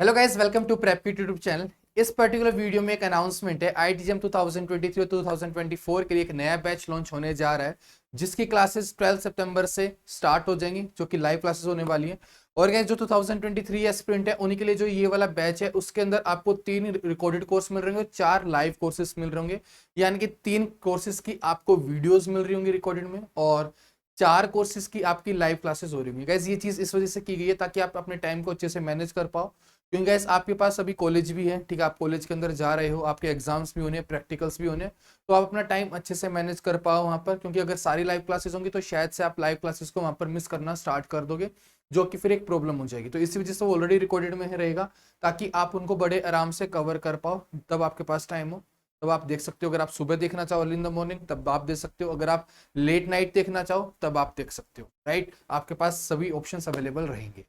Hello guys, welcome to prep YouTube channel. इस particular video में एक अनाउंसमेंट है। आईटीजेम 2023 और 2024 के लिए एक नया बैच लॉन्च होने जा रहा है, जिसकी क्लासेस 12 सितंबर से स्टार्ट हो जाएंगी, जो कि लाइव क्लासेस होने वाली हैं। और गाइस, जो 2023 एस्पिरेंट है उन्हीं के लिए जो ये वाला बैच है, उसके अंदर आपको 3 रिकॉर्डेड कोर्स मिल रहे होंगे, 4 लाइव कोर्सेज मिल रहे होंगे। यानी कि 3 कोर्सेज की आपको वीडियोज मिल रही होंगी रिकॉर्डेड में, और 4 कोर्सेज की आपकी लाइव क्लासेस हो रही होंगी। गाइस, ये चीज इस वजह से की गई है ताकि आप अपने टाइम को अच्छे से मैनेज कर पाओ, क्योंकि गाइस आपके पास अभी कॉलेज भी है, ठीक है, आप कॉलेज के अंदर जा रहे हो, आपके एग्जाम्स भी होने, प्रैक्टिकल्स भी होने, तो आप अपना टाइम अच्छे से मैनेज कर पाओ वहां पर। क्योंकि अगर सारी लाइव क्लासेस होंगी तो शायद से आप लाइव क्लासेस को वहां पर मिस करना स्टार्ट कर दोगे, जो कि फिर एक प्रॉब्लम हो जाएगी। तो इसी वजह से वो ऑलरेडी रिकॉर्डेड में रहेगा, ताकि आप उनको बड़े आराम से कवर कर पाओ। तब आपके पास टाइम हो तब आप देख सकते हो। अगर आप सुबह देखना चाहो अर्ली इन द मॉर्निंग, तब आप देख सकते हो। अगर आप लेट नाइट देखना चाहो तब आप देख सकते हो। राइट, आपके पास सभी ऑप्शंस अवेलेबल रहेंगे।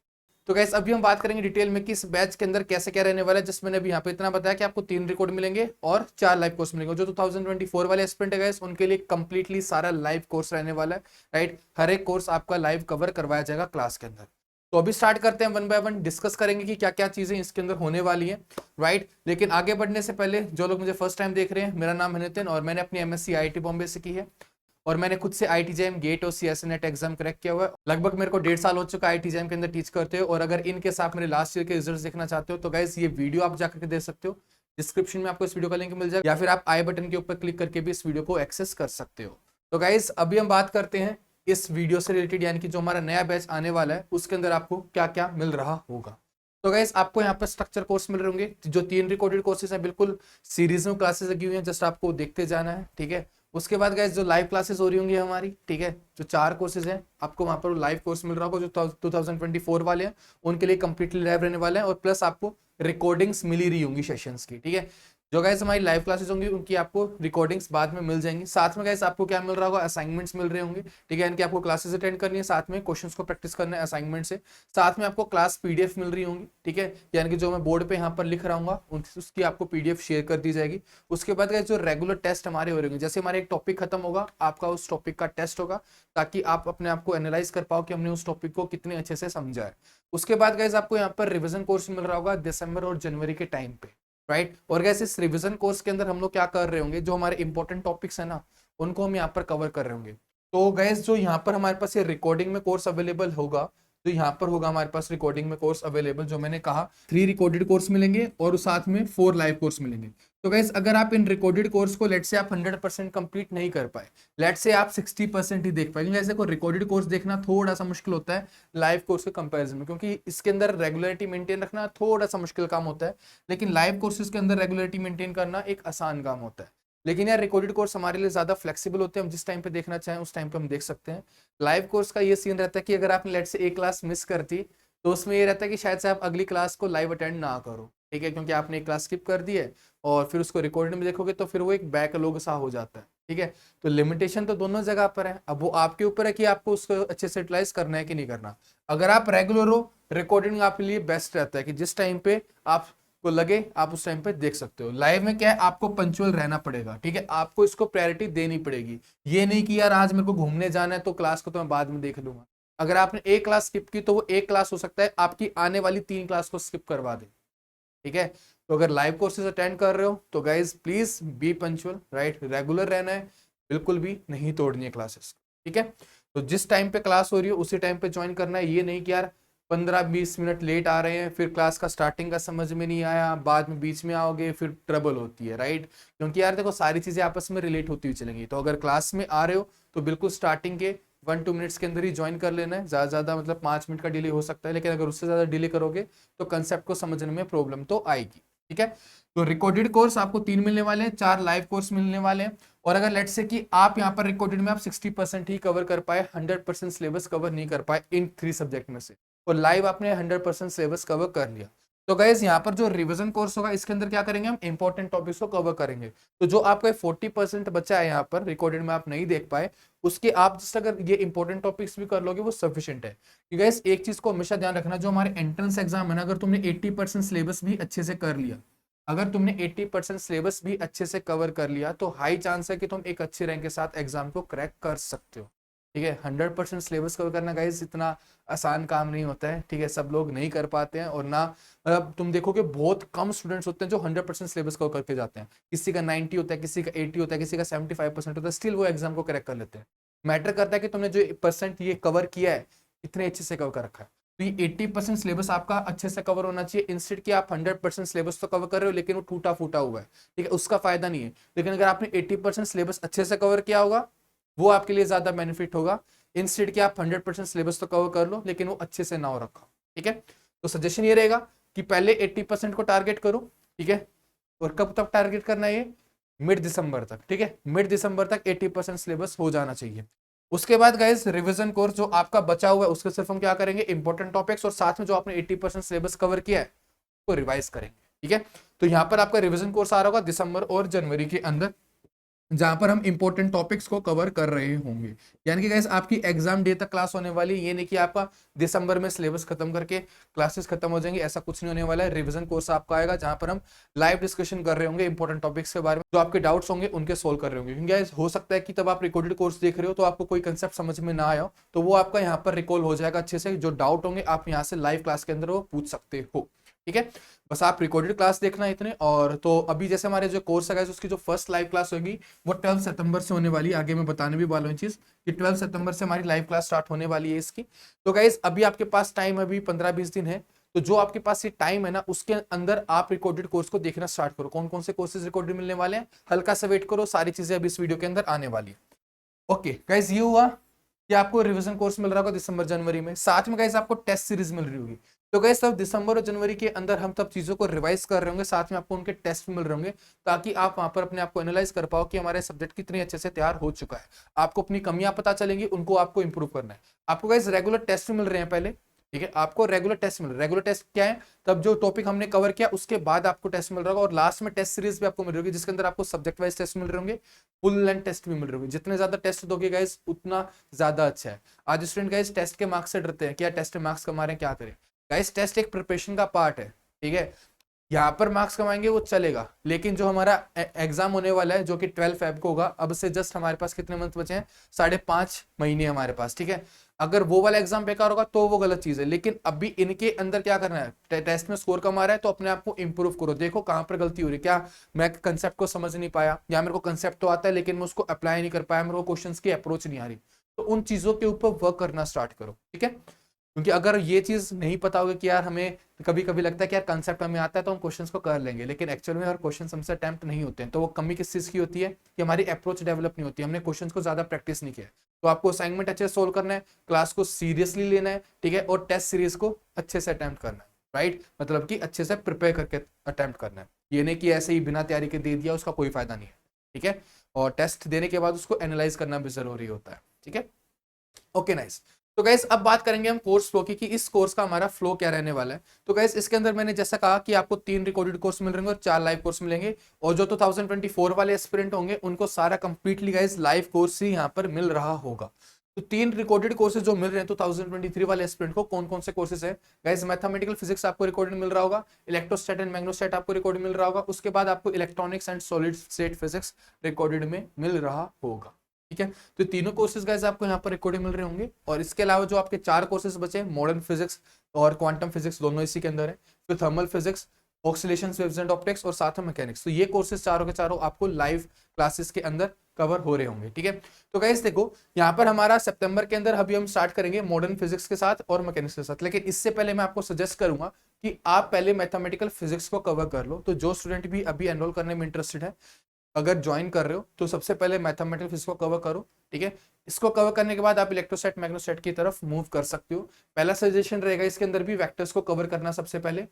तो गैस, अभी हम बात करेंगे डिटेल में कि इस बैच के अंदर कैसे क्या रहने वाला है। जिसमें अभी यहाँ पे इतना बताया कि आपको 3 रिकॉर्ड मिलेंगे और 4 लाइव कोर्स मिलेंगे। जो 2024 वाले एस्पिरेंट है गैस, उनके लिए कंप्लीटली सारा लाइव कोर्स रहने वाला है। राइट, हर एक कोर्स आपका लाइव कवर करवाया जाएगा क्लास के अंदर। तो अभी स्टार्ट करते हैं, वन बाय वन डिस्कस करेंगे कि क्या क्या चीजें इसके अंदर होने वाली है। राइट, लेकिन आगे बढ़ने से पहले जो लोग मुझे फर्स्ट टाइम देख रहे हैं, मेरा नाम है नितिन और मैंने अपनी एमएससी आईआईटी बॉम्बे से की है। और मैंने खुद से आईटीजेएम गेट और सीएसए नेट एग्जाम क्रैक किया हुआ है। लगभग मेरे को 1.5 साल हो चुका है आईटीजेएम के अंदर टीच करते हो। और अगर इनके साथ मेरे लास्ट ईयर के रिजल्ट देखना चाहते हो तो गाइस, ये वीडियो आप जाकर के देख सकते हो। डिस्क्रिप्शन में आपको इस वीडियो का लिंक मिल जाएगा, या फिर आप आई बटन के ऊपर क्लिक करके भी इस वीडियो को एक्सेस कर सकते हो। तो गाइस, अभी हम बात करते हैं इस वीडियो से रिलेटेड, यानी कि जो हमारा नया बैच आने वाला है उसके अंदर आपको क्या क्या मिल रहा होगा। तो गाइस, आपको यहाँ पर स्ट्रक्चर कोर्स मिल रहे होंगे, जो 3 रिकॉर्डेड कोर्सेज हैं, बिल्कुल सीरीज में क्लासेस लगी हुई हैं, जस्ट आपको देखते जाना है। ठीक है, उसके बाद गाइस जो लाइव क्लासेस हो रही होंगी हमारी, ठीक है, जो 4 कोर्सेज हैं आपको वहां पर लाइव कोर्स मिल रहा होगा। जो 2024 वाले हैं उनके लिए कंप्लीटली लाइव रहने वाले हैं, और प्लस आपको रिकॉर्डिंग्स मिली रही होंगी सेशंस की। ठीक है, जो गाइस हमारी लाइव क्लासेस होंगी उनकी आपको रिकॉर्डिंग्स बाद में मिल जाएंगी। साथ में गाइस आपको क्या मिल रहा होगा, असाइनमेंट्स मिल रहे होंगे। ठीक है, यानी कि आपको क्लासेस अटेंड करनी है, साथ में क्वेश्चंस को प्रैक्टिस करना है असाइनमेंट से। साथ में आपको क्लास पीडीएफ मिल रही होंगी। ठीक है, यानी कि जो मैं बोर्ड पे यहाँ पर लिख रहा हूँ उसकी आपको पीडीएफ शेयर कर दी जाएगी। उसके बाद गाइस जो रेगुलर टेस्ट हमारे हो रहे होंगे, जैसे हमारे एक टॉपिक खत्म होगा, आपका उस टॉपिक का टेस्ट होगा, ताकि आप अपने आप को एनालाइज कर पाओ कि हमने उस टॉपिक को कितने अच्छे से समझा है। उसके बाद गाइस आपको यहाँ पर रिविजन कोर्स मिल रहा होगा दिसंबर और जनवरी के टाइम पे। राइट, और गैस इस रिवीजन कोर्स के अंदर हम लोग क्या कर रहे होंगे, जो हमारे इंपॉर्टेंट टॉपिक्स है ना, उनको हम यहाँ पर कवर कर रहे होंगे। तो गैस जो यहाँ पर हमारे पास ये रिकॉर्डिंग में कोर्स अवेलेबल होगा, तो यहाँ पर होगा हमारे पास रिकॉर्डिंग में कोर्स अवेलेबल, जो मैंने कहा 3 रिकॉर्डेड कोर्स मिलेंगे और साथ में 4 लाइव कोर्स मिलेंगे। तो गैस, अगर आप इन रिकॉर्डेड कोर्स को लेट से आप 100% कंप्लीट नहीं कर पाए, लेट से आप 60% ही देख पाए, क्योंकि ऐसे को रिकॉर्डेड कोर्स देखना थोड़ा सा मुश्किल होता है लाइव कोर्स के कंपैरिजन में, क्योंकि इसके अंदर रेगुलरिटी मेंटेन रखना थोड़ा सा मुश्किल काम होता है। लेकिन लाइव कोर्सेज के अंदर रेगुलरिटी मेंटेन करना एक आसान काम होता है। लेकिन यार रिकॉर्डेड कोर्स हमारे लिए ज्यादा फ्लेक्सिबल होते हैं, हम जिस टाइम पे देखना चाहें उस टाइम पे हम देख सकते हैं। लाइव कोर्स का ये सीन रहता है कि अगर आपने लेट से एक क्लास मिस कर दी, तो उसमें ये रहता है कि शायद से आप अगली क्लास को लाइव अटेंड ना करो। ठीक है, क्योंकि आपने एक क्लास स्किप कर दी है और फिर उसको रिकॉर्डेड में देखोगे तो फिर वो एक बैकलॉग सा हो जाता है। ठीक है, तो लिमिटेशन तो दोनों जगह पर है। अब वो आपके ऊपर है कि आपको उसको अच्छे से यूटिलाइज करना है कि नहीं करना। अगर आप रेगुलर हो, रिकॉर्डिंग आपके लिए बेस्ट रहता है कि जिस टाइम पे आपको लगे आप उस टाइम पे देख सकते हो। लाइव में क्या है, आपको पंचुअल रहना पड़ेगा। ठीक है, आपको इसको प्रायोरिटी देनी पड़ेगी। ये नहीं कि यार आज मेरे को घूमने जाना है तो क्लास को तो मैं बाद में देख लूंगा। अगर आपने एक क्लास स्किप की तो वो एक क्लास हो सकता है आपकी आने वाली 3 क्लास को स्किप करवा दे। ठीक है, तो अगर लाइव कोर्सेज अटेंड कर रहे हो तो guys please be punctual. Right, regular रहना है, बिल्कुल भी नहीं तोड़नी है क्लासेस। ठीक है, तो जिस टाइम पे क्लास हो रही है उसी टाइम पे ज्वाइन करना है। ये नहीं कि यार 15-20 मिनट लेट आ रहे हैं, फिर क्लास का स्टार्टिंग का समझ में नहीं आया, बाद में बीच में आओगे फिर ट्रबल होती है। राइट, क्योंकि यार देखो सारी चीजें आपस में रिलेट होती हुई चलेंगी। तो अगर क्लास में आ रहे हो तो बिल्कुल स्टार्टिंग के 1-2 मिनट्स के अंदर ही ज्वाइन कर लेना है। ज्यादा मतलब 5 मिनट का डिले हो सकता है, लेकिन अगर उससे ज्यादा डिले करोगे तो कंसेप्ट को समझने में प्रॉब्लम तो आएगी। ठीक है, तो रिकॉर्डेड कोर्स आपको 3 मिलने वाले हैं, 4 लाइव कोर्स मिलने वाले हैं। और अगर लेट्स से कि आप यहाँ पर रिकॉर्डेड में आप 60% ही कवर कर पाए, 100% सिलेबस कवर नहीं कर पाए इन 3 सब्जेक्ट में से, और लाइव आपने 100% सिलेबस कवर कर लिया, तो गाइस यहाँ पर जो रिवीजन कोर्स होगा इसके अंदर क्या करेंगे, हम इंपॉर्टेंट टॉपिक्स को कवर करेंगे। तो जो आपका 40% बचा है यहाँ पर रिकॉर्डेड में आप नहीं देख पाए, उसके आप जस्ट अगर ये इंपॉर्टेंट टॉपिक्स भी कर लोगे वो सफिशिएंट है। क्योंकि गाइस एक चीज को हमेशा ध्यान रखना, जो हमारे एंट्रेंस एग्जाम है ना, अगर तुमने 80% सिलेबस भी अच्छे से कर लिया, अगर तुमने 80% सिलेबस भी अच्छे से कवर कर लिया, तो हाई चांस है कि तुम एक अच्छे रैंक के साथ एग्जाम को क्रैक कर सकते हो। ठीक है। 100% सिलेबस कवर करना गाइस इतना आसान काम नहीं होता है, ठीक है। सब लोग नहीं कर पाते हैं, और ना तुम देखोगे बहुत कम स्टूडेंट्स होते हैं जो 100% सिलेबस कवर करके जाते हैं। किसी का 90 होता है, किसी का 80 होता है, किसी का 75% होता है, स्टिल वो एग्जाम को क्रैक कर लेते हैं। मैटर करता है कि तुमने जो परसेंट ये कवर किया है इतने अच्छे से कवर कर रखा है। तो ये 80% सिलेबस आपका अच्छे से कवर होना चाहिए, इंस्टेड कि आप 100% सिलेबस तो कवर कर रहे हो लेकिन वो टूटा फूटा हुआ है, ठीक है, उसका फायदा नहीं है। लेकिन अगर आपने 80% सिलेबस अच्छे से कवर किया होगा वो आपके लिए ज्यादा बेनिफिट होगा, इंस्टेड कि आप 100% सिलेबस तो कवर कर लो लेकिन वो अच्छे से ना हो रखा, ठीक है। तो सजेशन ये रहेगा कि पहले 80% को टारगेट करो, ठीक है। और कब तक टारगेट करना है, ये मिड दिसंबर तक, ठीक है। मिड दिसंबर तक 80% सिलेबस हो जाना चाहिए। उसके बाद गाइस रिवीजन कोर्स जो आपका बचा हुआ है उसके सिर्फ हम क्या करेंगे, इंपॉर्टेंट टॉपिक्स और साथ में जो आपने 80% सिलेबस कवर किया है वो रिवाइज करेंगे, ठीक है। तो यहाँ पर आपका रिवीजन कोर्स आ रहा होगा दिसंबर और जनवरी के अंदर, जहां पर हम इंपॉर्टेंट टॉपिक्स को कवर कर रहे होंगे। यानी कि गाइस आपकी एग्जाम डे तक क्लास होने वाली है, ये नहीं कि आपका दिसंबर में सिलेबस खत्म करके क्लासेस खत्म हो जाएंगी, ऐसा कुछ नहीं होने वाला है। रिवीजन कोर्स आपका आएगा जहां पर हम लाइव डिस्कशन कर रहे होंगे इंपॉर्टेंट टॉपिक्स के बारे में, जो आपके डाउट्स होंगे उनके सोल्व कर रहे होंगे। क्योंकि गाइस हो सकता है कि तब आप रिकॉर्डेड कोर्स देख रहे हो तो आपको कोई कंसेप्ट समझ में ना आया हो, तो वो आपका यहाँ पर रिकॉल हो जाएगा अच्छे से। जो डाउट होंगे आप यहाँ से लाइव क्लास के अंदर वो पूछ सकते हो, ठीक है। बस आप रिकॉर्डेड क्लास देखना इतने। और तो अभी जैसे हमारे जो कोर्स है उसकी जो फर्स्ट लाइव क्लास होगी वो 12 सितंबर से होने वाली है। आगे मैं बताने भी वाला हूँ चीज कि 12 सितंबर से हमारी लाइव क्लास स्टार्ट होने वाली है इसकी। तो गाइस अभी आपके पास टाइम अभी 15-20 दिन है, तो जो आपके पास ये टाइम है ना उसके अंदर आप रिकॉर्डेड कोर्स को देखना स्टार्ट करो। कौन कौन से कोर्सेज रिकॉर्डेड मिलने वाले हैं, हल्का सा वेट करो, सारी चीजें अभी इस वीडियो के अंदर आने वाली है। ओके गाइस, ये हुआ कि आपको रिवीजन कोर्स मिल रहा होगा दिसंबर जनवरी में, साथ में गाइस आपको टेस्ट सीरीज मिल रही होगी। तो गाइस तब दिसंबर और जनवरी के अंदर हम तब चीजों को रिवाइज कर रहे होंगे, साथ में आपको उनके टेस्ट मिल रहे होंगे, ताकि आप वहां पर अपने आप को एनालाइज कर पाओ कि हमारे सब्जेक्ट कितने अच्छे से तैयार हो चुका है। आपको अपनी कमियां पता चलेंगी, उनको आपको इंप्रूव करना है। आपको गाइस रेगुलर टेस्ट मिल रहे हैं पहले, ठीक है। आपको रेगुलर टेस्ट मिल रहा है। रेगुलर टेस्ट क्या है, तब जो टॉपिक हमने कवर किया उसके बाद आपको टेस्ट मिल रहा होगा, और लास्ट में टेस्ट सीरीज भी आपको मिल रही होगी जिसके अंदर आपको सब्जेक्ट वाइज टेस्ट मिल रहे होंगे, फुल लेंथ टेस्ट भी मिल रहे होंगे। जितने ज्यादा टेस्ट दोगे गाइस उतना ज्यादा अच्छा है। आज स्टूडेंट गाइस टेस्ट के मार्क्स से डरते हैं, क्या टेस्ट में मार्क्स कमा रहे हैं, क्या करें। गाइस टेस्ट एक प्रिपरेशन का पार्ट है, ठीक है। यहाँ पर मार्क्स कमाएंगे वो चलेगा, लेकिन जो हमारा एग्जाम होने वाला है जो कि 12 फेब को होगा, अब से जस्ट हमारे पास कितने मंथ बचे हैं, 5.5 महीने हमारे पास, ठीक है। अगर वो वाला एग्जाम बेकार होगा तो वो गलत चीज है, लेकिन अभी इनके अंदर क्या करना है, टेस्ट में स्कोर कमा रहा है तो अपने आप को इंप्रूव करो। देखो कहां पर गलती हो रही है, क्या मैं कंसेप्ट को समझ नहीं पाया, या मेरे को कंसेप्ट तो आता है लेकिन मैं उसको अप्लाई नहीं कर पाया, मेरे को क्वेश्चंस की अप्रोच नहीं आ रही, तो उन चीजों के ऊपर वर्क करना स्टार्ट करो, ठीक है। क्योंकि अगर ये चीज नहीं पता होगी कि यार हमें कभी कभी लगता है कि यार कंसेप्ट हमें आता है तो हम क्वेश्चंस को कर लेंगे, लेकिन एक्चुअल में हर क्वेश्चन हमसे अटेम्प्ट नहीं होते हैं, तो वो कमी किस चीज की होती है कि हमारी अप्रोच डेवलप नहीं होती, हमने क्वेश्चंस को ज्यादा प्रैक्टिस नहीं किया। तो आपको असाइनमेंट अच्छे से सोल्व करना है, क्लास को सीरियसली लेना है, ठीक है, और टेस्ट सीरीज को अच्छे से अटेम्प्ट करना है, राइट। मतलब कि अच्छे से प्रिपेयर करके अटेम्प्ट करना है, ये नहीं कि ऐसे ही बिना तैयारी के दे दिया, उसका कोई फायदा नहीं है, ठीक है। और टेस्ट देने के बाद उसको एनालाइज करना भी जरूरी होता है, ठीक है। Okay nice. तो गाइस अब बात करेंगे हम कोर्स फ्लो की, कि इस कोर्स का हमारा फ्लो क्या रहने वाला है। तो गाइस इसके अंदर मैंने जैसा कहा कि आपको 3 रिकॉर्डेड कोर्स मिल रहे हैं और 4 लाइव कोर्स मिलेंगे, और जो 2024 वाले एस्पिरेंट होंगे उनको सारा कंप्लीटली गाइस लाइव कोर्स ही यहाँ पर मिल रहा होगा। तो 3 रिकॉर्डेड कोर्सेज जो मिल रहे हैं 2023 वाले एस्पिरेंट को, कौन कौन से कोर्सेज है गाइस, मैथमेटिकल फिजिक्स आपको रिकॉर्डेड मिल रहा होगा, इलेक्ट्रोस्टैट एंड मैग्नेटोस्टैट आपको रिकॉर्डेड मिल रहा होगा, उसके बाद आपको electronics and solid state physics recorded में मिल रहा होगा, ठीक है। तो तीनों कोर्सेज गाइस आपको यहाँ पर रिकॉर्डिंग मिल रहे होंगे। और इसके अलावा जो आपके 4 कोर्सेज बचे, मॉडर्न फिजिक्स और क्वांटम फिजिक्स दोनों इसी के अंदर है, फिर thermal physics, oscillation, waves and optics और साथ में मैकेनिक्स। तो ये कोर्सेज चारों के चारों आपको लाइव क्लासेस के अंदर कवर हो रहे होंगे, ठीक है। तो गाइस देखो यहाँ पर हमारा सितंबर के अंदर अभी हम स्टार्ट करेंगे मॉडर्न फिजिक्स के साथ और मैकेनिक्स के साथ, लेकिन इससे पहले मैं आपको सजेस्ट करूंगा कि आप पहले मैथमेटिकल फिजिक्स को कवर कर लो। तो जो स्टूडेंट भी अभी एनरोल करने में इंटरेस्टेड है, अगर ज्वाइन कर रहे हो तो सबसे पहले मैथमेटिकल फिजिक्स को कवर करो, ठीक है। इसको कवर करने के बाद आप इलेक्ट्रोस्टैट मैग्नेटोस्टैट की तरफ मूव कर सकते हो। पहला सजेशन रहेगा इसके अंदर भी वेक्टर्स को कवर करना सबसे पहले,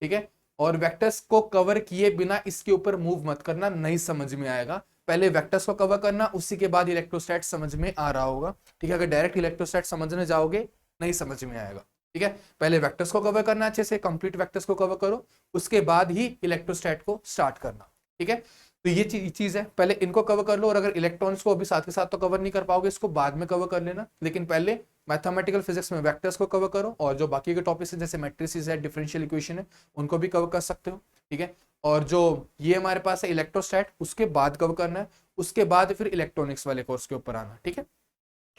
ठीक है। और वेक्टर्स को कवर किए बिना इसके ऊपर मूव मत करना, नहीं समझ में आएगा। पहले वेक्टर्स को कवर करना, उसी के बाद इलेक्ट्रोस्टैट समझ में आ रहा होगा, ठीक है। अगर डायरेक्ट इलेक्ट्रोस्टैट समझने जाओगे नहीं समझ में आएगा, ठीक है। पहले वेक्टर्स को कवर करना, अच्छे से कंप्लीट वेक्टर्स को कवर करो, उसके बाद ही इलेक्ट्रोस्टैट को स्टार्ट करना, ठीक है। तो ये चीज है, पहले इनको कवर कर लो, और अगर इलेक्ट्रॉन्स को अभी साथ के साथ तो कवर नहीं कर पाओगे, इसको बाद में कवर कर लेना, लेकिन पहले मैथमेटिकल फिजिक्स में वेक्टर्स को कवर करो, और जो बाकी के टॉपिक्स हैं जैसे मैट्रिसेस है, डिफरेंशियल इक्वेशन है, उनको भी कवर कर सकते हो, ठीक है। और जो ये हमारे पास है इलेक्ट्रोस्टैट, उसके बाद कवर करना है, उसके बाद फिर इलेक्ट्रॉनिक्स वाले कोर्स के ऊपर आना, ठीक है।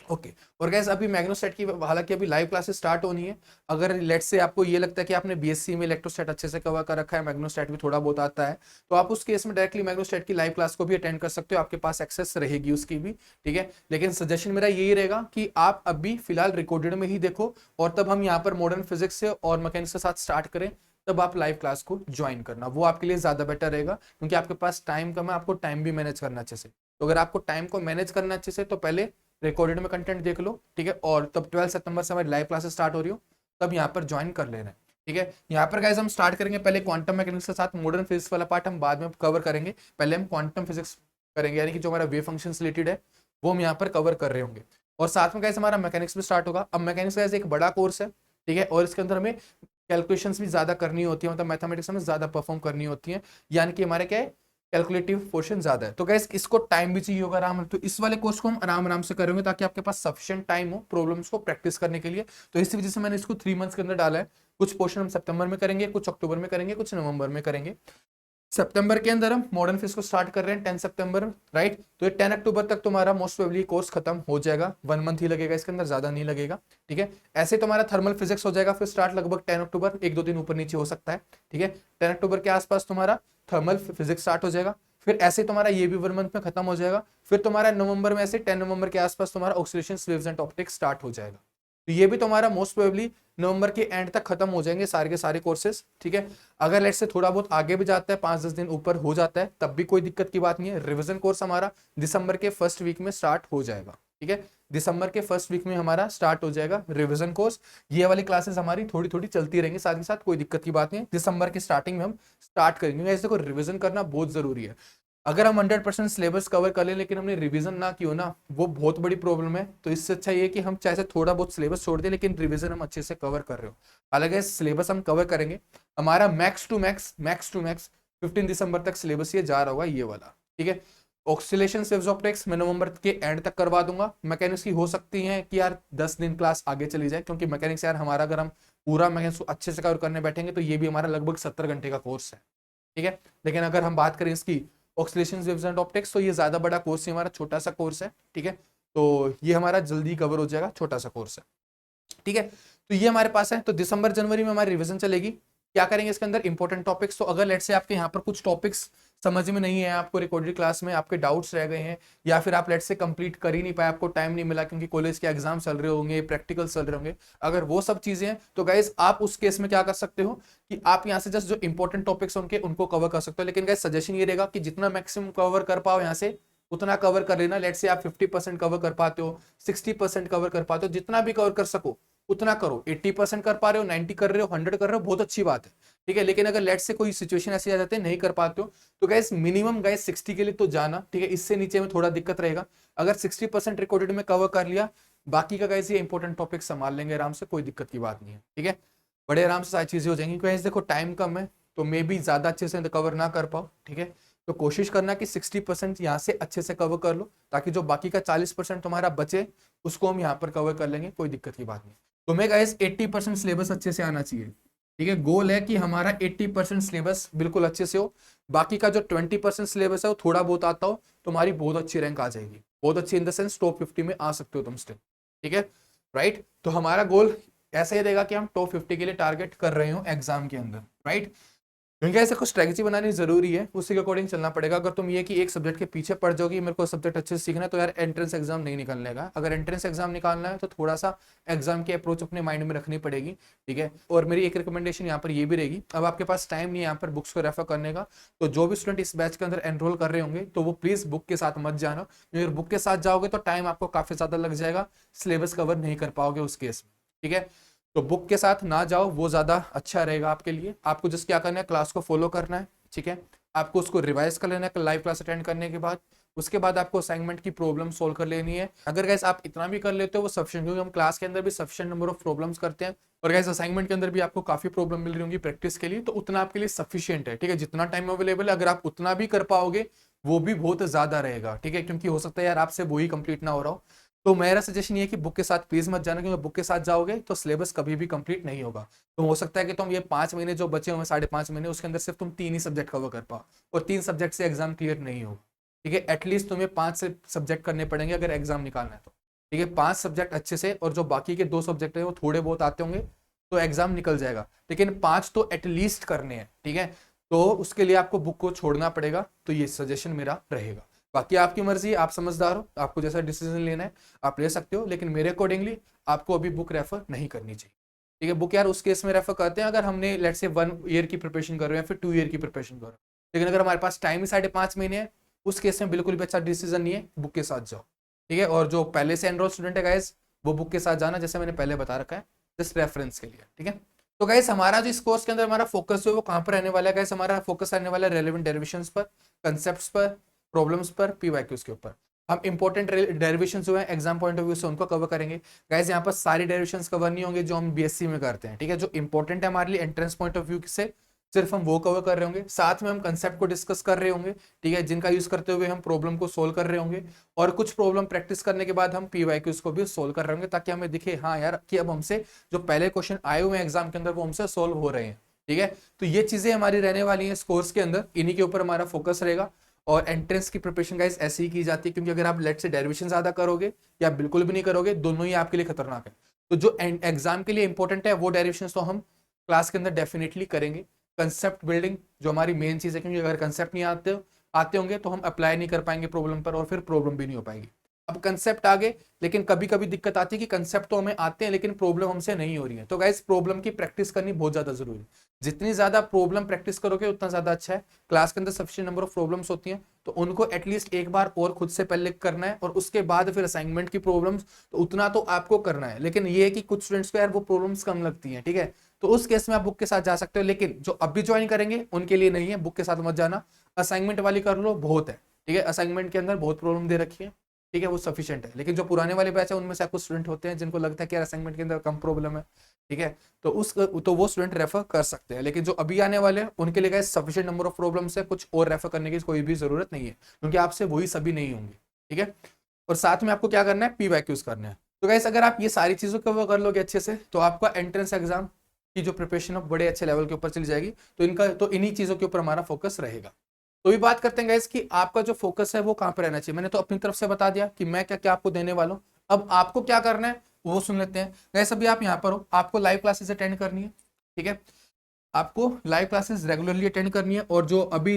ओके और गैस अभी मैग्नोस्टेट की हालांकि अभी लाइव क्लासेस स्टार्ट होनी है। अगर लेट्स से आपको ये लगता है कि आपने बीएससी में इलेक्ट्रोस्टैट अच्छे से कवर कर रखा है, मैग्नोस्टेट भी थोड़ा बहुत आता है, तो आप उस केस में डायरेक्टली मैग्नोस्टेट की लाइव क्लास को भी अटेंड कर सकते हो, आपके पास एक्सेस रहेगी उसकी भी, ठीक है। लेकिन सजेशन मेरा यही रहेगा कि आप अभी फिलहाल रिकॉर्डेड में ही देखो, और तब हम यहाँ पर मॉडर्न फिजिक्स से और मैकेनिक्स के साथ स्टार्ट करें, तब आप लाइव क्लास को ज्वाइन करना, वो आपके लिए ज्यादा बेटर रहेगा, क्योंकि आपके पास टाइम कम है, आपको टाइम भी मैनेज करना अच्छे से। तो अगर आपको टाइम को मैनेज करना अच्छे से, तो पहले रिकॉर्डेड में कंटेंट देख लो, ठीक है, और तब 12 सितंबर से हमारी लाइव क्लासेस स्टार्ट हो रही हो, तब यहाँ पर ज्वाइन कर लेना है, ठीक है। यहाँ पर गाइस हम स्टार्ट करेंगे पहले क्वांटम मैकेनिक्स के साथ, मॉडर्न फिजिक्स वाला पार्ट हम बाद में कवर करेंगे, पहले हम क्वांटम फिजिक्स करेंगे, यानी कि जो हमारा वेव फंक्शन रिलेटेड है वो हम यहाँ पर कवर कर रहे होंगे, और साथ में गाइस हमारा मैकेनिक्स भी स्टार्ट होगा। अब मैकेनिक्स गाइस एक बड़ा कोर्स है, ठीक है, और इसके अंदर हमें कैलकुलेशंस भी ज्यादा करनी होती है, मतलब मैथमेटिक्स में ज्यादा परफॉर्म करनी होती है, यानी कि हमारे क्या है, कैलकुलेटिव पोर्शन ज्यादा है। तो गैस इसको टाइम भी चाहिए होगा आराम, तो इस वाले कोर्स को हम आराम आराम से करेंगे, ताकि आपके पास सफिशिएंट टाइम हो प्रॉब्लम्स को प्रैक्टिस करने के लिए। तो इसी वजह से मैंने इसको 3 मंथ्स के अंदर डाला है। कुछ पोर्शन हम सितंबर में करेंगे, कुछ अक्टूबर में करेंगे, कुछ नवंबर में करेंगे। सितंबर के अंदर हम मॉडर्न फिजिक्स को स्टार्ट कर रहे हैं 10 सितंबर, राइट। तो ये 10 अक्टूबर तक तुम्हारा मोस्ट प्रोबेबली कोर्स खत्म हो जाएगा, 1 मंथ ही लगेगा इसके अंदर, ज्यादा नहीं लगेगा, ठीक है। ऐसे तुम्हारा थर्मल फिजिक्स हो जाएगा फिर स्टार्ट लगभग 10 अक्टूबर, 1-2 दिन ऊपर नीचे हो सकता है, ठीक है। 10 अक्टूबर के आसपास तुम्हारा थर्मल फिजिक्स स्टार्ट हो जाएगा, फिर ऐसे तुम्हारा ये भी 1 मंथ में खत्म हो जाएगा, फिर तुम्हारा नवंबर में ऐसे 10 नवंबर के आसपास तुम्हारा oscillation waves and optics start हो जाएगा। तो ये भी तुम्हारा मोस्ट प्रोबेबली नवंबर के एंड तक खत्म हो जाएंगे सारे के सारे कोर्सेज, ठीक है। अगर लेट्स से थोड़ा बहुत आगे भी जाता है, 5-10 दिन ऊपर हो जाता है, तब भी कोई दिक्कत की बात नहीं है। रिवीजन कोर्स हमारा दिसंबर के फर्स्ट वीक में स्टार्ट हो जाएगा, ठीक है। दिसंबर के फर्स्ट वीक में हमारा स्टार्ट हो जाएगा रिवीजन कोर्स। ये वाली क्लासेस हमारी थोड़ी थोड़ी चलती रहेंगी साथ ही साथ, कोई दिक्कत की बात नहीं है। दिसंबर के स्टार्टिंग में हम स्टार्ट करेंगे, ऐसे को रिवीजन करना बहुत जरूरी है। अगर हम 100% सिलेबस कवर कर ले लेकिन हमने रिवीजन ना की हो ना, वो बहुत बड़ी प्रॉब्लम है। तो इससे अच्छा ये कि हम चाहे से थोड़ा बहुत सिलेबस छोड़ दें, लेकिन रिवीजन हम अच्छे से कवर कर रहे हो। हालांकि सिलेबस हम कवर करेंगे, हमारा मैक्स टू मैक्स 15 दिसंबर तक सिलेबस ये जा रहा होगा ये वाला, ठीक है। ऑक्सीलेशन वेव्स ऑप्टिक्स मैं नवंबर के एंड तक करवा दूंगा। मैकेनिक्स की हो सकती है कि यार 10 दिन क्लास आगे चली जाए, क्योंकि मैकेनिक्स यार हमारा, अगर हम पूरा मैकेनिक्स को अच्छे से कवर करने बैठेंगे तो ये भी हमारा लगभग 70 घंटे का कोर्स है, ठीक है। लेकिन अगर हम बात करें इसकी ऑक्सीलेशन वेव्स एंड ऑप्टिक्स, तो ये ज्यादा बड़ा कोर्स है, हमारा छोटा सा कोर्स है, ठीक है। तो ये हमारा जल्दी कवर हो जाएगा, छोटा सा कोर्स है, ठीक है। तो ये हमारे पास है। तो दिसंबर जनवरी में हमारी रिवीजन चलेगी। क्या करेंगे इसके अंदर, इंपॉर्टेंट टॉपिक्स। तो अगर लेट से आपके यहाँ पर कुछ टॉपिक्स समझ में नहीं है, आपको रिकॉर्डेड क्लास में आपके डाउट्स रह गए हैं, या फिर आप लेट से कंप्लीट कर ही नहीं पाए, आपको टाइम नहीं मिला क्योंकि कॉलेज के एग्जाम चल रहे होंगे, प्रैक्टिकल चल रहे होंगे, अगर वो सब चीजें हैं, तो गाइज आप उस केस में क्या कर सकते हो कि आप यहाँ से जस्ट जो इंपॉर्टेंट टॉपिक्स उनके उनको कवर कर सकते हो। लेकिन गाइज सजेशन ये रहेगा कि जितना मैक्सिमम कवर कर पाओ यहाँ से उतना कवर कर लेना। लेट से आप 50% कवर कर पाते हो, 60% कवर कर पाते हो, जितना भी कवर कर सको उतना करो। 80% कर पा रहे हो, 90 कर रहे हो, 100 कर रहे हो, बहुत अच्छी बात है, ठीक है। लेकिन अगर लेट से कोई सिचुएशन ऐसी आ जाते हैं नहीं कर पाते हो, तो गैस मिनिमम गैस 60 के लिए तो जाना, ठीक है। इससे नीचे में थोड़ा दिक्कत रहेगा। अगर 60% रिकॉर्डेड में कवर कर लिया, बाकी का गैस ये इंपॉर्टेंट टॉपिक संभाल लेंगे आराम से, कोई दिक्कत की बात नहीं है, ठीक है। बड़े आराम से सारी चीजें हो जाएंगी। गैस देखो टाइम कम है, तो मे भी ज्यादा अच्छे से कवर ना कर पाओ, ठीक है। तो कोशिश करना कि 60% यहाँ से अच्छे से कवर कर लो, ताकि जो बाकी का 40% तुम्हारा बचे उसको हम यहाँ पर कवर कर लेंगे, कोई दिक्कत की बात नहीं। तुम्हें गाइस 80% सिलेबस अच्छे से आना चाहिए, ठीक है। गोल है कि हमारा 80% सिलेबस बिल्कुल अच्छे से हो, बाकी का जो 20% सिलेबस है वो थोड़ा बहुत आता हो, तुम्हारी बहुत अच्छी रैंक आ जाएगी, बहुत अच्छी इन द सेंस टॉप 50 में आ सकते हो तुम स्टिल, ठीक है, राइट। तो हमारा गोल ऐसा ही रहेगा कि हम टॉप 50 के लिए टारगेट कर रहे हो एग्जाम के अंदर, राइट। क्योंकि ऐसे कुछ स्ट्रेटेजी बनानी जरूरी है, उसी के अकॉर्डिंग चलना पड़ेगा। अगर तुम ये कि एक सब्जेक्ट के पीछे पड़ जाओगी, मेरे को सब्जेक्ट अच्छे से सीखना है, तो यार एंट्रेंस एग्जाम नहीं निकलने का। अगर एंट्रेंस एग्जाम निकालना है तो थोड़ा सा एग्जाम की अप्रोच अपने माइंड में रखनी पड़ेगी, ठीक है। और मेरी एक रिकमेंडेशन यहाँ पर ये भी रहेगी, अब आपके पास टाइम नहीं है यहाँ पर बुक्स को रेफर करने का, तो जो भी स्टूडेंट इस बैच के अंदर एनरोल कर रहे होंगे तो वो प्लीज बुक के साथ मत जाना। अगर बुक के साथ जाओगे तो टाइम आपको काफी ज्यादा लग जाएगा, सिलेबस कवर नहीं कर पाओगे उस केस में, ठीक है। तो बुक के साथ ना जाओ, वो ज्यादा अच्छा रहेगा आपके लिए। आपको जस्ट क्या करना है, क्लास को फॉलो करना है, ठीक है। आपको उसको रिवाइज कर लेना है लाइव क्लास अटेंड करने के बाद। उसके बाद आपको असाइनमेंट की प्रॉब्लम सोल्व कर लेनी है। अगर गैस आप इतना भी कर लेते हो वो सफिशिएंट, क्योंकि हम क्लास के अंदर भी सफिशिएंट नंबर ऑफ प्रॉब्लम्स करते हैं, और गैस असाइनमेंट के अंदर भी आपको काफी प्रॉब्लम मिल रही होंगी प्रैक्टिस के लिए, तो उतना आपके लिए सफिशिएंट है, ठीक है। जितना टाइम अवेलेबल है अगर आप उतना भी कर पाओगे वो भी बहुत ज्यादा रहेगा, ठीक है। क्योंकि हो सकता है यार आपसे वही कंप्लीट ना हो रहा हो। तो मेरा सजेशन ये है कि बुक के साथ प्लीज मत जाना, क्योंकि बुक के साथ जाओगे तो सिलेबस कभी भी कंप्लीट नहीं होगा। तो हो सकता है कि तुम ये 5 महीने जो बचे हुए 5.5 महीने, उसके अंदर सिर्फ तुम 3 ही सब्जेक्ट कवर कर पाओ, और 3 सब्जेक्ट से एग्जाम क्लियर नहीं हो, ठीक है। एटलीस्ट तुम्हें 5 से सब्जेक्ट करने पड़ेंगे अगर एग्जाम निकालना है तो, ठीक है, 5 सब्जेक्ट अच्छे से और जो बाकी के 2 सब्जेक्ट है वो थोड़े बहुत आते होंगे तो एग्जाम निकल जाएगा, लेकिन 5 तो एटलीस्ट करने हैं। ठीक है, तो उसके लिए आपको बुक को छोड़ना पड़ेगा, तो ये सजेशन मेरा रहेगा। बाकी आपकी मर्जी, आप समझदार हो, आपको जैसा डिसीजन लेना है आप ले सकते हो, लेकिन मेरे अकॉर्डिंगली आपको अभी बुक रेफर नहीं करनी चाहिए। ठीक है, बुक यार उस केस में रेफर करते हैं अगर हमने लेट्स से 1 ईयर की प्रिपरेशन कर रहे हैं या फिर 2 ईयर की प्रिपरेशन कर रहे हैं, लेकिन अगर हमारे पास टाइम ही 5.5 महीने है, उस केस में बिल्कुल भी अच्छा डिसीजन नहीं है, बुक के साथ जाओ। ठीक है, और जो पहले से एनरोल स्टूडेंट है गाइस, वो बुक के साथ जाना, जैसे मैंने पहले बता रखा है, जस्ट रेफरेंस के लिए। ठीक है, तो गाइस हमारा जो इस कोर्स के अंदर हमारा फोकस है वो कहाँ पर रहने वाला है गाइस, हमारा फोकस रहने वाला है रेलेवेंट डेरिवेशंस पर, कंसेप्ट्स पर, प्रॉब्लम्स पर, पीवाईक्यूज के ऊपर। हम इंपॉर्टेंट डेरिवेशंस जो है एग्जाम पॉइंट ऑफ व्यू से उनको कवर करेंगे गाइस। यहाँ पर सारी डेरिवेशंस कवर नहीं होंगे जो हम बीएससी में करते हैं। ठीक है, जो इंपॉर्टेंट है हमारे लिए एंट्रेंस पॉइंट ऑफ व्यू से सिर्फ हम वो कवर कर रहे होंगे, साथ में हम कंसेप्ट को डिस्कस कर रहे होंगे। ठीक है, जिनका यूज करते हुए हम प्रॉब्लम को सोल्व कर रहे होंगे, और कुछ प्रॉब्लम प्रैक्टिस करने के बाद हम पीवाईक्यूज को भी सोल्व कर रहे होंगे, ताकि हमें दिखे हाँ यार कि अब हमसे जो पहले क्वेश्चन आए हुए हैं एग्जाम के अंदर वो हमसे सोल्व हो रहे हैं। ठीक है, तो ये चीजें हमारी रहने वाली हैं इस कोर्स के अंदर, इन्हीं के ऊपर हमारा फोकस रहेगा। और एंट्रेंस की प्रिपरेशन गाइस ऐसी ही की जाती है, क्योंकि अगर आप लेट से डेरिवेशन ज्यादा करोगे या बिल्कुल भी नहीं करोगे, दोनों ही आपके लिए खतरनाक है। तो जो एग्जाम के लिए इंपॉर्टेंट है वो डेरिवेशन तो हम क्लास के अंदर डेफिनेटली करेंगे। कंसेप्ट बिल्डिंग जो हमारी मेन चीज है, क्योंकि अगर कंसेप्ट नहीं आते होंगे तो हम अप्लाई नहीं कर पाएंगे प्रॉब्लम पर, और फिर प्रॉब्लम भी नहीं हो पाएगी। अब कंसेप्ट आ गए, लेकिन कभी कभी दिक्कत आती है कि कंसेप्ट तो हमें आते हैं लेकिन प्रॉब्लम हमसे नहीं हो रही है, तो गाइस प्रॉब्लम की प्रैक्टिस करनी बहुत ज्यादा जरूरी है। जितनी ज्यादा प्रॉब्लम प्रैक्टिस करोगे उतना ज्यादा अच्छा है। क्लास के अंदर सफिशिएंट नंबर ऑफ प्रॉब्लम्स होती हैं, तो उनको एटलीस्ट एक बार और खुद से पहले करना है, और उसके बाद फिर असाइनमेंट की प्रॉब्लम्स तो उतना तो आपको करना है। लेकिन ये है कि कुछ स्टूडेंट्स को यार वो प्रॉब्लम्स कम लगती हैं। ठीक है, तो उस केस में आप बुक के साथ जा सकते हो, लेकिन जो अभी ज्वाइन करेंगे उनके लिए नहीं है, बुक के साथ मत जाना। असाइनमेंट वाली कर लो, बहुत है। ठीक है, असाइनमेंट के अंदर बहुत प्रॉब्लम दे रखी है। ठीक है, वो सफिशिएंट है। लेकिन जो पुराने वाले बैच है उनमें से कुछ स्टूडेंट होते हैं जिनको लगता है कि यार असाइनमेंट के अंदर कम प्रॉब्लम है। ठीक है, तो वो स्टूडेंट रेफर कर सकते हैं, लेकिन जो अभी आने वाले हैं उनके लिए सफिशिएंट नंबर ऑफ प्रॉब्लम्स है, कुछ और रेफर करने की कोई भी जरूरत नहीं है, क्योंकि आपसे वही सभी नहीं होंगे। ठीक है, और साथ में आपको क्या करना है, पीवाईक्यूज करना है। तो गाइस अगर आप ये सारी चीजों को कर लोगे अच्छे से, तो आपका एंट्रेंस एग्जाम की जो प्रिपरेशन है बड़े अच्छे लेवल के ऊपर चली जाएगी। तो इन्हीं चीजों के ऊपर हमारा फोकस रहेगा। तो भी बात करते हैं गाइस कि आपका जो फोकस है वो कहाँ पर रहना चाहिए। मैंने तो अपनी तरफ से बता दिया कि मैं क्या क्या आपको देने वाला हूँ, अब आपको क्या करना है वो सुन लेते हैं। गाइस अभी आप यहाँ पर हो, आपको लाइव क्लासेस अटेंड करनी है। ठीक है, आपको लाइव क्लासेस रेगुलरली अटेंड करनी है, और जो अभी